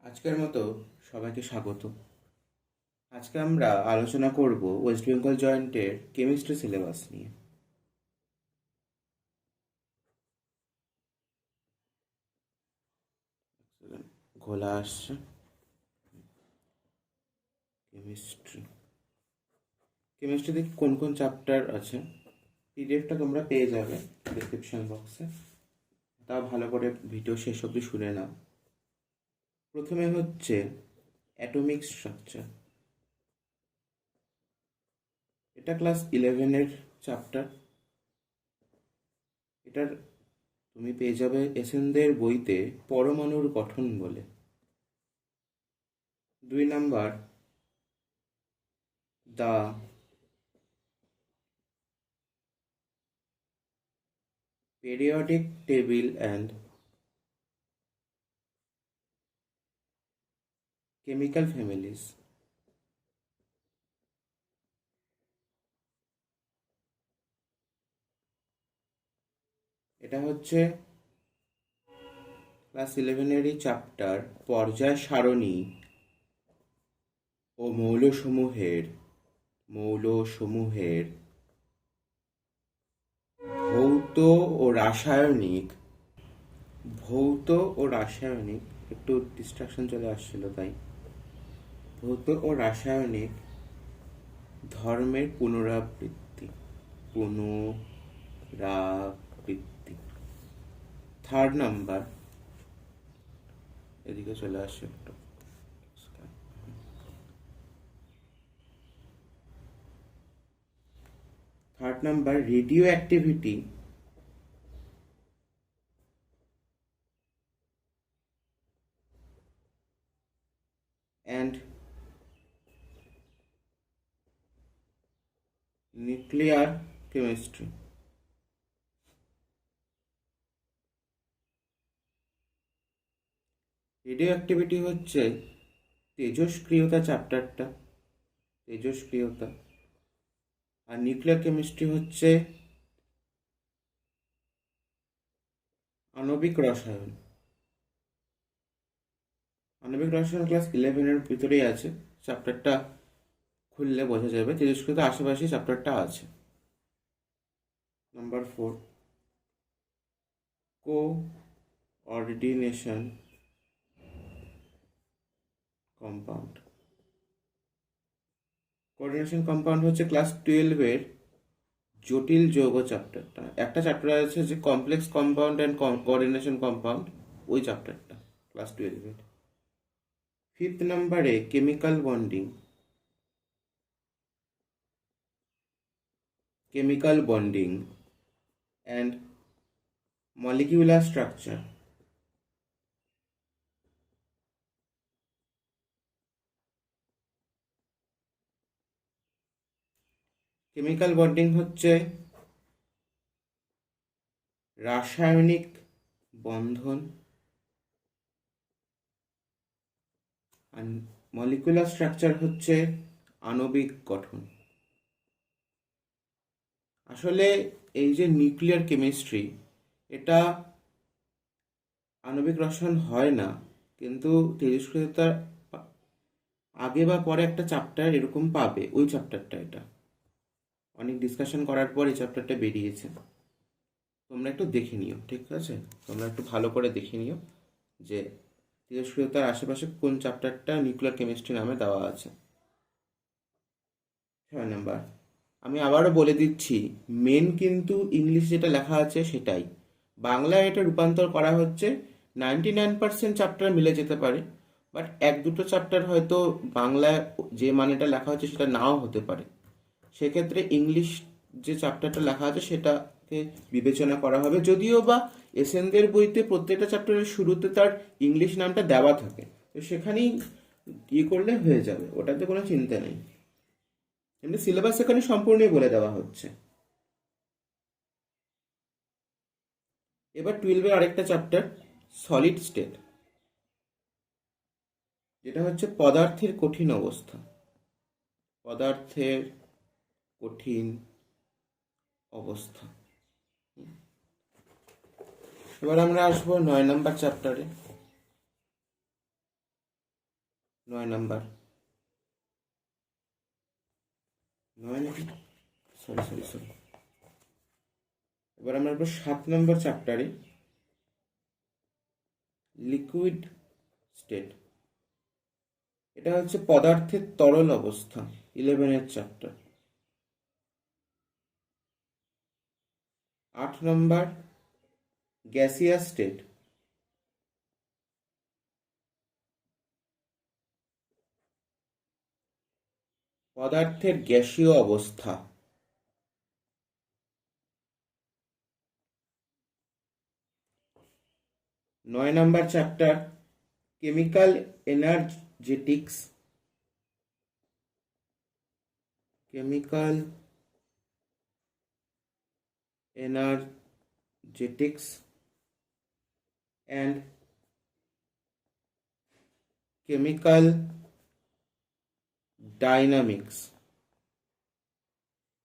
আজকের মতো সবাইকে স্বাগত। আজকে আমরা আলোচনা করব ওয়েস্ট বেঙ্গল জয়েন্টের কেমিস্ট্রি সিলেবাস নিয়ে। ঘোলা আসছে। কেমিস্ট্রি কেমিস্ট্রিতে কোন কোন চ্যাপ্টার আছে পিডিএফটা তোমরা পেয়ে যাবে ডেসক্রিপশন বক্সে। তা ভালো করে ভিডিও শেষ অবধি শুনে নাও। প্রথমে হচ্ছে অ্যাটমিক স্ট্রাকচার। এটা ক্লাস 11-এর চ্যাপ্টার। এটার তুমি পেয়ে যাবে এসেনদের বইতে পরমাণুর গঠন বলে। 2 number the periodic table and chemical families। এটা হচ্ছে ক্লাস 11-এরই চ্যাপ্টার পর্যায় সারণী ও মৌলসমূহের ভৌত ও রাসায়নিক একটু ডিস্ট্রাকশন চলে আসছিল তাই ভৌত ও রাসায়নিক ধর্মের পুনরাবৃত্তি। 3rd নাম্বার, এদিকে চলে আসছে একটু। 3rd number radio activity and nuclear chemistry। Radio activity হচ্ছে তেজস্ক্রিয়তা চ্যাপ্টারটা, তেজস্ক্রিয়তা। আর নিউক্লিয়ার কেমিস্ট্রি হচ্ছে আণবিক রসায়ন। আণবিক রসায়ন ক্লাস 11-এর ভিতরেই আছে। চ্যাপ্টারটা খুললে বোঝা যাবে তেজস্ক্রিয়তা আশেপাশে চ্যাপ্টারটা আছে। Number 4 coordination compound. Coordination compound হচ্ছে ক্লাস 12-এর জটিল যৌগ চ্যাপ্টারটা। একটা চ্যাপ্টার আছে যে complex compound and coordination compound, ওই চ্যাপ্টারটা ক্লাস 12-এর। 5th নাম্বারে chemical bonding and molecular structure. Chemical bonding হচ্ছে রাসায়নিক বন্ধন, আর মলিকুলার স্ট্রাকচার হচ্ছে আণবিক গঠন। আসলে এই যে নিউক্লিয়ার কেমিস্ট্রি, এটা আণবিক রসায়ন হয় না, কিন্তু তেজস্ক্রিয়তার আগে বা পরে একটা চ্যাপ্টার এরকম পাবে, ওই চ্যাপ্টারটা এটা। অনেক ডিসকাশন করার পর এই চ্যাপ্টারটা বেরিয়েছে। তোমরা একটু দেখে নিও, ঠিক আছে? তোমরা একটু ভালো করে দেখে নিও যে তেজস্ক্রিয়তার আশেপাশে কোন চ্যাপ্টারটা নিউক্লিয়ার কেমিস্ট্রি নামে দেওয়া আছে। 6 নাম্বার, আমি আবারও বলে দিচ্ছি, মেন কিন্তু ইংলিশ যেটা লেখা আছে সেটাই। বাংলায় এটা রূপান্তর করা হচ্ছে। 99% চ্যাপ্টার মিলে যেতে পারে, বাট 1-2 চ্যাপ্টার হয়তো বাংলায় যে মানেটা লেখা হচ্ছে সেটা নাও হতে পারে। সেক্ষেত্রে ইংলিশ যে চ্যাপ্টারটা লেখা আছে সেটাকে বিবেচনা করা হবে, যদিও বা এসেনদের বইতে প্রত্যেকটা চ্যাপ্টারের শুরুতে তার ইংলিশ নামটা দেওয়া থাকে, তো সেখানেই করলে হয়ে যাবে, ওটাতে কোনো চিন্তা নেই। এমনি সিলেবাস এখানে সম্পূর্ণই বলে দেওয়া হচ্ছে। এবার 12-এর আরেকটা চ্যাপ্টার সলিড স্টেট, যেটা হচ্ছে পদার্থের কঠিন অবস্থা। পদার্থের কঠিন অবস্থা। এবার আমরা আসবো 9 নাম্বার চ্যাপ্টারে। 9 নাম্বার, 9 নাকি, সরি সরি সরি। এবার আমরা 7 নম্বর চ্যাপ্টারে লিকুইড স্টেট। এটা হচ্ছে পদার্থের তরল অবস্থা, 11 চ্যাপ্টার। 8 নম্বর গ্যাসিয়াস স্টেট। পদার্থের গ্যাসীয় অবস্থা। 9 নম্বর chapter chemical energetics. Chemical energetics and chemical dynamics.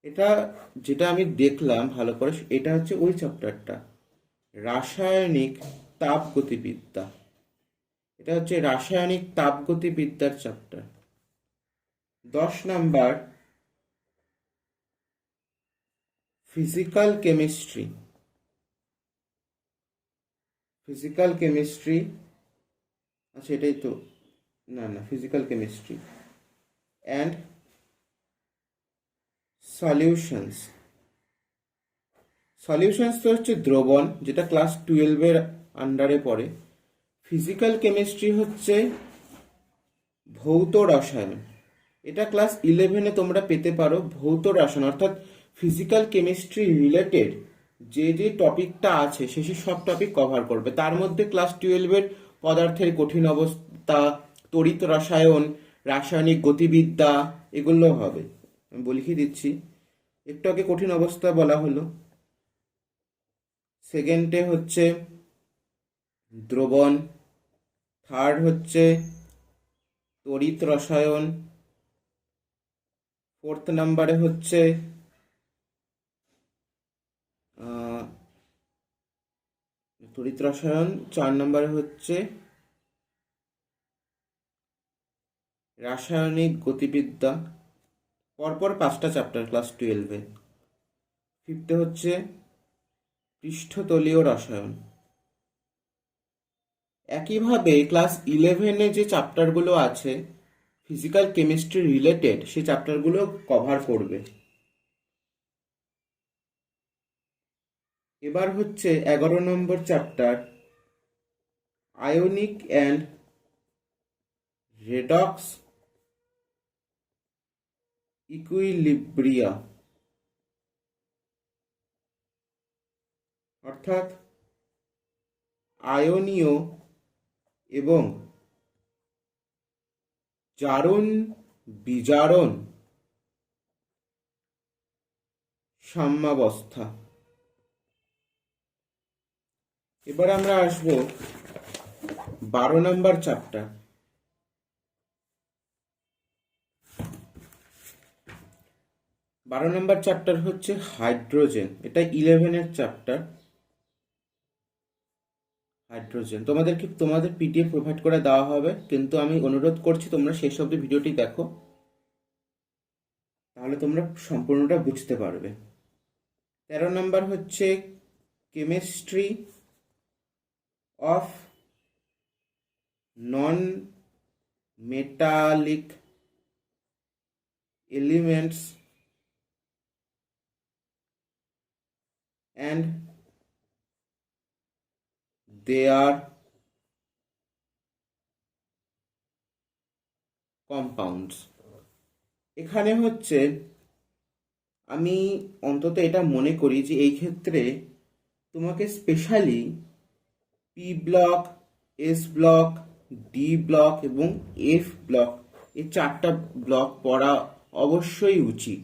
এটা যেটা আমি দেখলাম ভালো করে, এটা হচ্ছে ওই চ্যাপ্টারটা, রাসায়নিক তাপগতিবিদ্যা। এটা হচ্ছে রাসায়নিক তাপগতিবিদ্যার চ্যাপ্টার। 10 নম্বর ফিজিক্যাল কেমিস্ট্রি। ফিজিক্যাল কেমিস্ট্রি, আচ্ছা এটাই তো, না না, physical chemistry and solutions. Solutions তো হচ্ছে দ্রবণ, যেটা ক্লাস 12-এর আন্ডারে পড়ে। ফিজিক্যাল কেমিস্ট্রি হচ্ছে ভৌত রসায়ন, এটা ক্লাস 11-এ তোমরা পেতে পারো। ভৌত রসায়ন অর্থাৎ ফিজিক্যাল কেমিস্ট্রি রিলেটেড যে যে টপিকটা আছে সে সব টপিক কভার করবে। তার মধ্যে ক্লাস 12-এর পদার্থের কঠিন অবস্থা, তড়িৎ রসায়ন, রাসায়নিক গতিবিদ্যা, এগুলো হবে। আমি লিখে দিচ্ছি, একটু আগে কঠিন অবস্থা বলা হলো, সেকেন্ডে হচ্ছে দ্রবণ, থার্ড হচ্ছে তড়িৎ রসায়ন, 4th নাম্বারে হচ্ছে তড়িৎ রসায়ন, 4 নম্বরে হচ্ছে রাসায়নিক গতিবিদ্যা। পরপর 5টা চ্যাপ্টার ক্লাস 12-এ। 5th হচ্ছে পৃষ্ঠতলীয় রসায়ন। একইভাবে ক্লাস 11-এ যে চ্যাপ্টারগুলো আছে ফিজিক্যাল কেমিস্ট্রি রিলেটেড, সেই চ্যাপ্টারগুলো কভার করবে। এবার হচ্ছে 11 নম্বর চ্যাপ্টার আয়োনিক অ্যান্ড রেডক্স ইকুইলিব্রিয়া, অর্থাৎ আয়নীয় এবং জারণ বিজারণ সাম্যাবস্থা। এবার আমরা আসবো 12 নম্বর চ্যাপ্টার। 12 নম্বর চ্যাপ্টার হচ্ছে হাইড্রোজেন। এটা 11-এর চ্যাপ্টার, হাইড্রোজেন। তোমাদের পিডিএফ প্রোভাইড করে দেওয়া হবে, কিন্তু আমি অনুরোধ করছি তোমরা শেষ অবধি ভিডিওটি দেখো, তাহলে তোমরা সম্পূর্ণটা বুঝতে পারবে। 13 নম্বর হচ্ছে chemistry of non metallic elements and there compounds. এখানে হচ্ছে আমি অন্তত এটা মনে করি যে এই ক্ষেত্রে তোমাকে specially P block, S block, D block এবং এফ ব্লক, এই 4টা ব্লক পড়া অবশ্যই উচিত,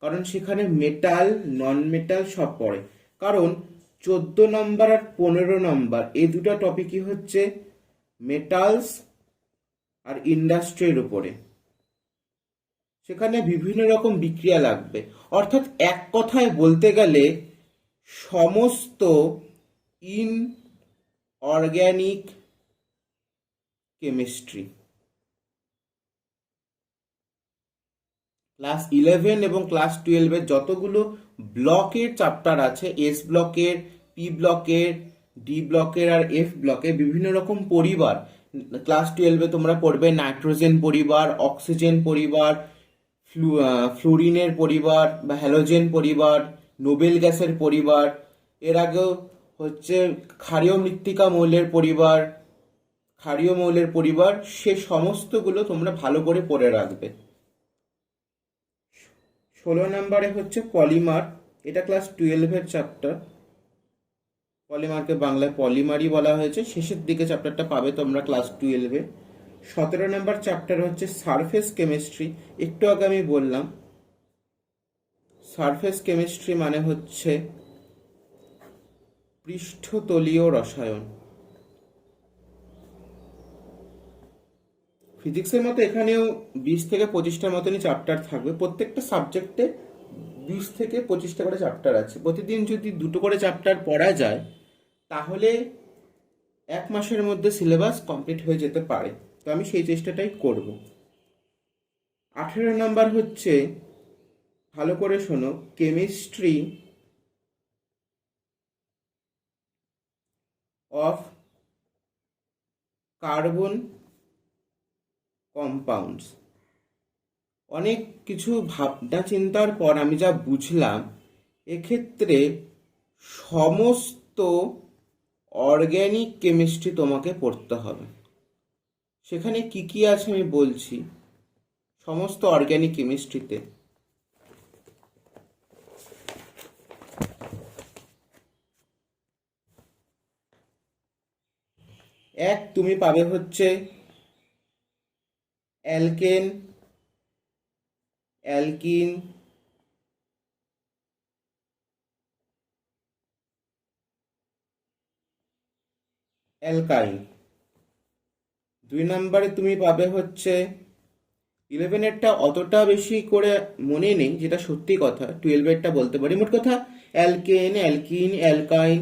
কারণ সেখানে মেটাল নন মেটাল সব পড়ে। কারণ 14 নম্বর আর 15 নম্বর এই দুটো টপিকই হচ্ছে মেটালস আর ইন্ডাস্ট্রির উপরে। সেখানে বিভিন্ন রকম বিক্রিয়া লাগবে, অর্থাৎ এক কথায় বলতে গেলে সমস্ত ইনঅর্গ্যানিক কেমিস্ট্রি। ক্লাস 11 এবং ক্লাস 12-এর যতগুলো ব্লকের চ্যাপ্টার আছে, এস ব্লকের, পি ব্লকের, ডি ব্লকের আর এফ ব্লকের বিভিন্ন রকম পরিবার, ক্লাস 12-এ তোমরা পড়বে নাইট্রোজেন পরিবার, অক্সিজেন পরিবার, ফ্লুরিনের পরিবার বা হ্যালোজেন পরিবার, নোবেল গ্যাসের পরিবার, এর আগেও হচ্ছে ক্ষারীয় মৃত্তিকা মৌলের পরিবার, ক্ষারীয় মৌলের পরিবার, সে সমস্তগুলো তোমরা ভালো করে পড়ে রাখবে। 16 নম্বরে হচ্ছে পলিমার, এটা ক্লাস 12-এর চ্যাপ্টার। পলিমারকে বাংলায় পলিমারই বলা হয়েছে, শেষের দিকে চ্যাপ্টারটা পাবে তোমরা ক্লাস 12-এ। 17 নম্বর চ্যাপ্টার হচ্ছে সারফেস কেমিস্ট্রি। একটু আগে আমি বললাম সারফেস কেমিস্ট্রি মানে হচ্ছে পৃষ্ঠতলীয় রসায়ন। ফিজিক্সের মতো এখানেও 20 থেকে 25টার মতনই চ্যাপ্টার থাকবে। প্রত্যেকটা সাবজেক্টে 20 থেকে 25টা করে চ্যাপ্টার আছে। প্রতিদিন যদি 2টো করে চ্যাপ্টার পড়া যায় তাহলে 1 মাসের মধ্যে সিলেবাস কমপ্লিট হয়ে যেতে পারে। তো আমি সেই চেষ্টাটাই করব। 18 নম্বর হচ্ছে, ভালো করে শোনো, কেমিস্ট্রি অফ কার্বন কম্পাউন্ডস। অনেক কিছু ভাবনা চিন্তার পর আমি যা বুঝলাম, এক্ষেত্রে সমস্ত অর্গ্যানিক কেমিস্ট্রি তোমাকে পড়তে হবে। সেখানে কি কি আছে আমি বলছি। সমস্ত অর্গ্যানিক কেমিস্ট্রিতে তুমি পাবে হচ্ছে অ্যালকেন, অ্যালকিন, অ্যালকাইন। 2 নম্বরে তুমি পাবে হচ্ছে, 11-এরটা অতটা বেশি করে মনে নেই, যেটা সত্যি কথা। 12-এরটা বলতে পারি। মোট কথা অ্যালকেন, অ্যালকিন, অ্যালকাইন,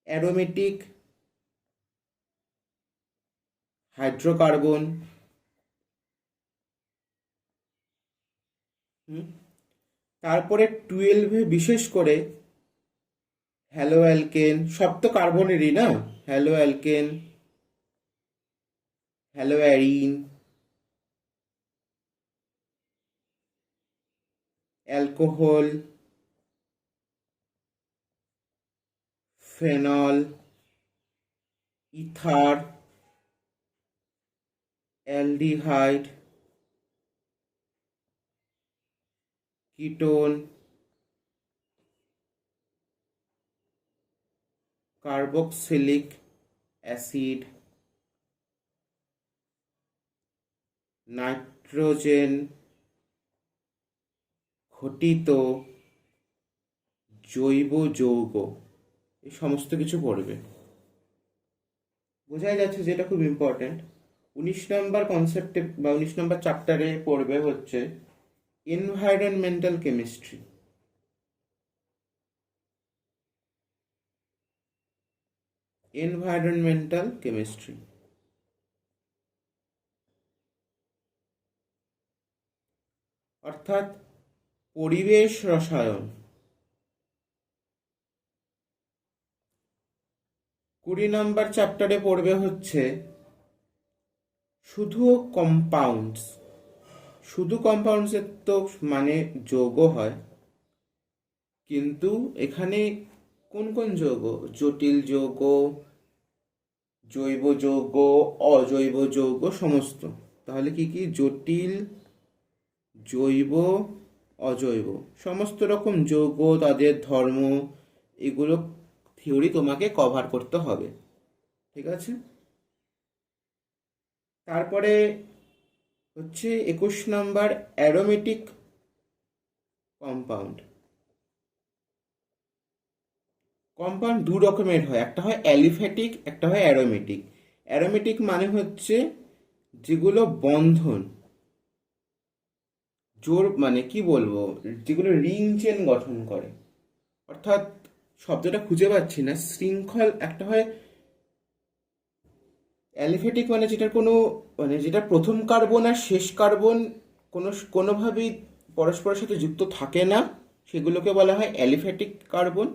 অ্যারোমেটিক, হাইড্রোকার্বন। তারপরে 12-এ বিশেষ করে হ্যালো অ্যালকেন, সব তো কার্বনেরই না, hello alkane, hello arene, alcohol, phenol, ether, aldehyde, ketone, carboxylic acid, nitrogen ঘটিত জৈব যৌগ, এই সমস্ত কিছু পড়বে। বোঝাই যাচ্ছে যেটা খুব ইম্পর্টেন্ট। 19 নম্বর কনসেপ্টে বা 19 নম্বর চ্যাপ্টারে পড়বে হচ্ছে এনভায়রনমেন্টাল কেমিস্ট্রি। এনভায়রনমেন্টাল কেমিস্ট্রি অর্থাৎ পরিবেশ রসায়ন। 20 নম্বর চ্যাপ্টারে পড়বে হচ্ছে শুধু কম্পাউন্ডস। শুধু কম্পাউন্ডসের তো মানে যৌগ হয়, কিন্তু এখানে কোন কোন যৌগ, জটিল যৌগ, জৈব যৌগ, অজৈব যৌগ সমস্ত। তাহলে কি কি, জটিল, জৈব, অজৈব সমস্ত রকম যৌগ, তাদের ধর্ম, এগুলো থিওরি তোমাকে কভার করতে হবে। ঠিক আছে। তারপরে হচ্ছে 21 নম্বর অ্যারোমেটিক কম্পাউন্ড। কম্পাউন্ড 2 রকমের হয়, একটা হয় অ্যালিফ্যাটিক, একটা হয় অ্যারোমেটিক। অ্যারোমেটিক মানে হচ্ছে যেগুলো বন্ধন, জোর মানে কি বলবো, যেগুলো রিং চেন গঠন করে, অর্থাৎ শব্দটা খুঁজে পাচ্ছি না, শৃঙ্খল। একটা হয় অ্যালিফ্যাটিক মানে যেটার কোনো মানে যেটা প্রথম কার্বন আর শেষ কার্বন কোনোভাবেই পরস্পরের সাথে যুক্ত থাকে না, সেগুলোকে বলা হয় অ্যালিফ্যাটিক কার্বন।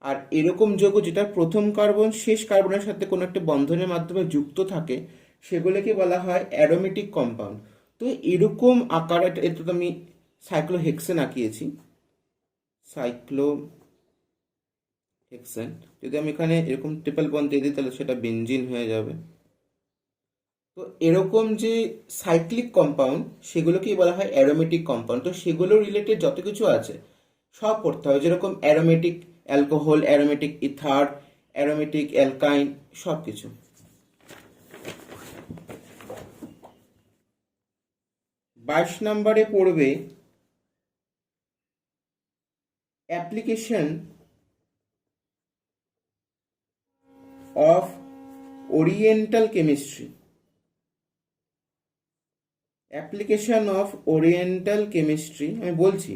আর এরকম যৌগ যেটার প্রথম কার্বন শেষ কার্বনের সাথে কোনো একটা বন্ধনের মাধ্যমে যুক্ত থাকে, সেগুলোকে বলা হয় অ্যারোমেটিক কম্পাউন্ড। তো এরকম আকার, এটা তো আমি সাইক্লোহেক্সেন আঁকিয়েছি, সাইক্লোহেক্সেন। যদি আমি এখানে এরকম ট্রিপল বন্ড দিয়ে দিই তাহলে সেটা বেনজিন হয়ে যাবে। তো এরকম যে সাইক্লিক কম্পাউন্ড, সেগুলোকেই বলা হয় অ্যারোমেটিক কম্পাউন্ড। তো সেগুলো রিলেটেড যত কিছু আছে সব পড়তে হবে, যেরকম aromatic alcohol, aromatic ether, aromatic অ্যালকাইন, সব কিছু। 22 নম্বরে পড়বে application of oriental chemistry. Application of oriental chemistry, আমি বলছি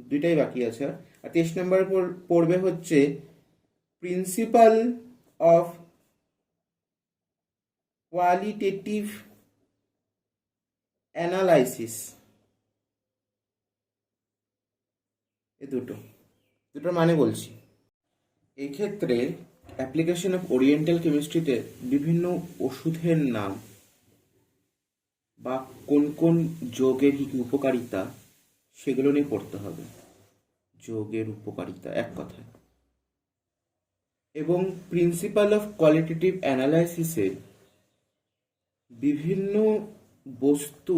দুইটাই বাকি আছে। আর 23 নম্বরে পড়বে হচ্ছে প্রিন্সিপাল অফ কোয়ালিটেটিভ অ্যানালাইসিস। এ দুটোর মানে বলছি। এই ক্ষেত্রে অ্যাপ্লিকেশন অফ ওরিয়েন্টাল কেমিস্ট্রিতে বিভিন্ন ওষুধের নাম বা কোন কোন যৌগের কি কি উপকারিতা, সেগুলো নিয়ে পড়তে হবে। যৌগের উপকারিতা এক কথায়। এবং প্রিন্সিপাল অফ কোয়ালিটেটিভ অ্যানালাইসিসে বিভিন্ন বস্তু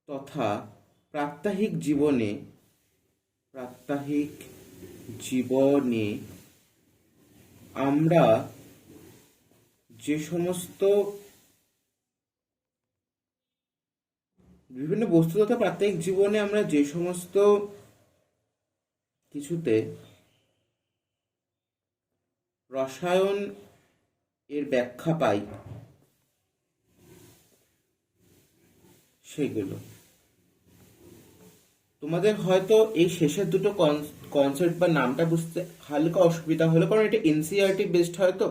তথা প্রাত্যহিক জীবনে আমরা যে সমস্ত বিভিন্ন বস্তু তথা প্রাত্যহিক জীবনে আমরা যে সমস্ত কিছুতে রসায়ন এর ব্যাখ্যা পাই, সেগুলো তোমাদের হয়তো এই শেষের দুটো কনসেপ্ট বা নামটা বুঝতে হালকা অসুবিধা হলো, কারণ এটা এনসিইআরটি বেসড হয়তো।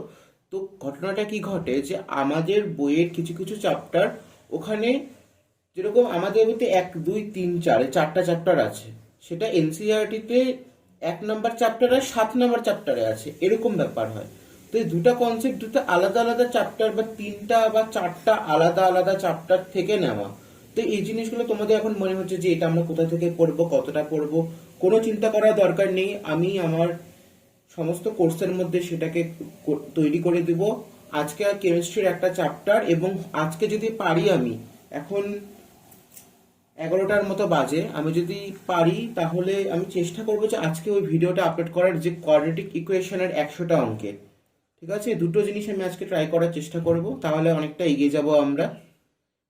তো ঘটনাটা কি ঘটে যে আমাদের বইয়ের কিছু কিছু চ্যাপ্টার, ওখানে যেরকম আমাদের বইতে 1, 2, 3, 4 চারটা চ্যাপ্টার আছে, সেটা এনসিইআরটিতে 1 নম্বর চ্যাপ্টার আর 7 নম্বর চ্যাপ্টারে আছে, এরকম ব্যাপার হয়। তো এই দুটো কনসেপ্ট দুটো আলাদা আলাদা চ্যাপ্টার বা 3টা বা 4টা আলাদা আলাদা চ্যাপ্টার থেকে নেওয়া। তো এই জিনিসগুলো তোমাদের এখন মনে হচ্ছে যে এটা আমরা কোথা থেকে পড়বো, কতটা পড়বো, কোনো চিন্তা করার দরকার নেই। আমি আমার সমস্ত কোর্সের মধ্যে সেটাকে তৈরি করে দিব। আজকে কেমিস্ট্রির একটা চ্যাপ্টার, এবং আজকে যদি পারি, আমি এখন 11টার মতো বাজে, আমি যদি পারি তাহলে আমি চেষ্টা করবো যে আজকে ওই ভিডিওটা আপলোড করার, যে কোয়াড্রেটিক ইকুয়েশনের 100টা অঙ্কের। ঠিক আছে, দুটো জিনিস আমি আজকে ট্রাই করার চেষ্টা করব, তাহলে অনেকটা এগিয়ে যাব আমরা।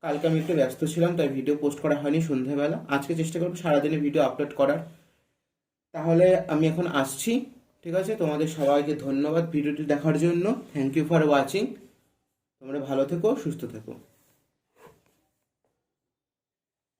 কালকে আমি একটু ব্যস্ত ছিলাম, তাই ভিডিও পোস্ট করা হয়নি সন্ধ্যাবেলা। আজকে চেষ্টা করবো সারাদিনে ভিডিও আপলোড করার। তাহলে আমি এখন আসছি। ঠিক আছে, তোমাদের সবাইকে ধন্যবাদ ভিডিওটি দেখার জন্য। Thank you for watching. তোমরা ভালো থেকো, সুস্থ থেকো।